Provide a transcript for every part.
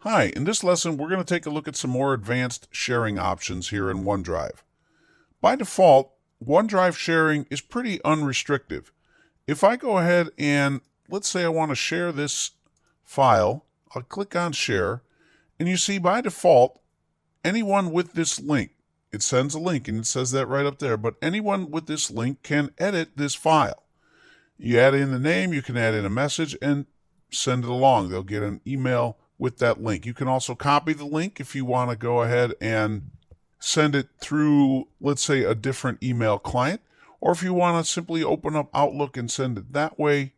Hi, in this lesson we're going to take a look at some more advanced sharing options here in OneDrive. By default, OneDrive sharing is pretty unrestrictive. If I go ahead and let's say I want to share this file, I'll click on share, and you see by default anyone with this link, it sends a link and it says that right up there, but anyone with this link can edit this file. You add in the name, you can add in a message and send it along. They'll get an email with that link. You can also copy the link if you want to go ahead and send it through, let's say, a different email client, or if you want to simply open up Outlook and send it that way,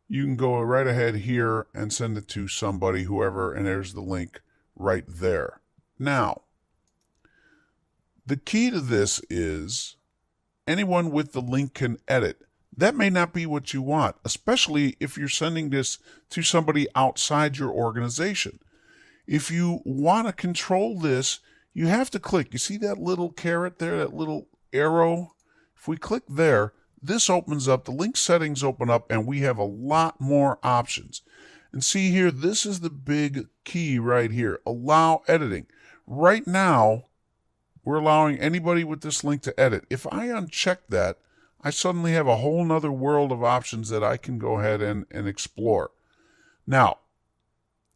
you can go right ahead here and send it to somebody, whoever, and there's the link right there. Now, the key to this is anyone with the link can edit. That may not be what you want, especially if you're sending this to somebody outside your organization. If you want to control this, you have to click. You see that little caret there, that little arrow? If we click there, this opens up, the link settings open up, and we have a lot more options. And see here, this is the big key right here, allow editing. Right now, we're allowing anybody with this link to edit. If I uncheck that, I suddenly have a whole nother world of options that I can go ahead and explore. Now,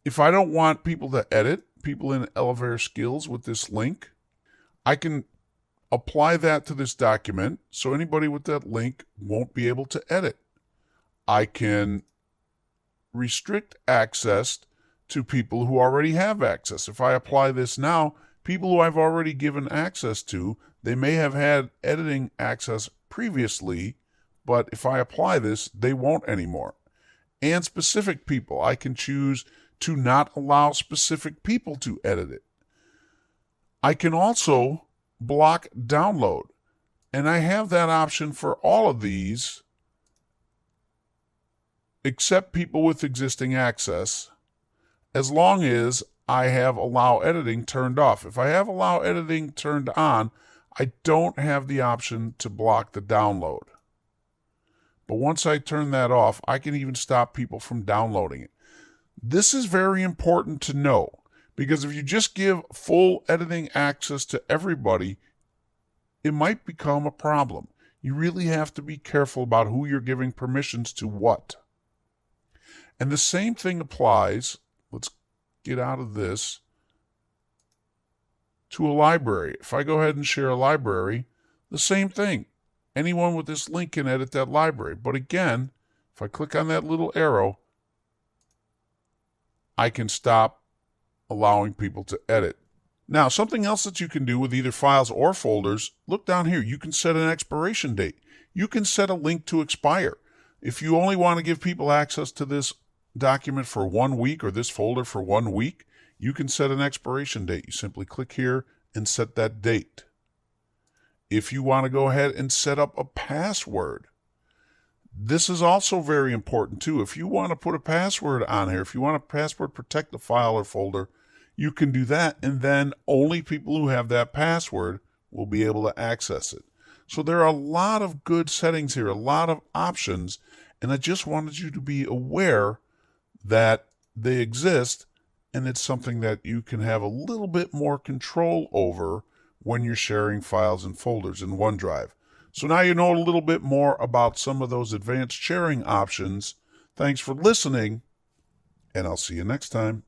if I don't want people to edit, people in elevator skills with this link, I can apply that to this document so anybody with that link won't be able to edit. I can restrict access to people who already have access. If I apply this now, people who I've already given access to, they may have had editing access previously, but if I apply this, they won't anymore. And specific people, I can choose to not allow specific people to edit it. I can also block download, and I have that option for all of these except people with existing access, as long as I have allow editing turned off. If I have allow editing turned on, I don't have the option to block the download. But once I turn that off, I can even stop people from downloading it. This is very important to know, because if you just give full editing access to everybody, it might become a problem. You really have to be careful about who you're giving permissions to what. And the same thing applies, let's get out of this, to a library. If I go ahead and share a library, the same thing. Anyone with this link can edit that library. But again, if I click on that little arrow, I can stop allowing people to edit. Now, something else that you can do with either files or folders, look down here. You can set an expiration date. You can set a link to expire. If you only want to give people access to this document for 1 week or this folder for 1 week, you can set an expiration date. You simply click here and set that date. If you want to go ahead and set up a password, this is also very important too. If you want to put a password on here, if you want to password protect the file or folder, you can do that, and then only people who have that password will be able to access it. So there are a lot of good settings here, a lot of options, and I just wanted you to be aware that they exist, and it's something that you can have a little bit more control over when you're sharing files and folders in OneDrive. So now you know a little bit more about some of those advanced sharing options. Thanks for listening, and I'll see you next time.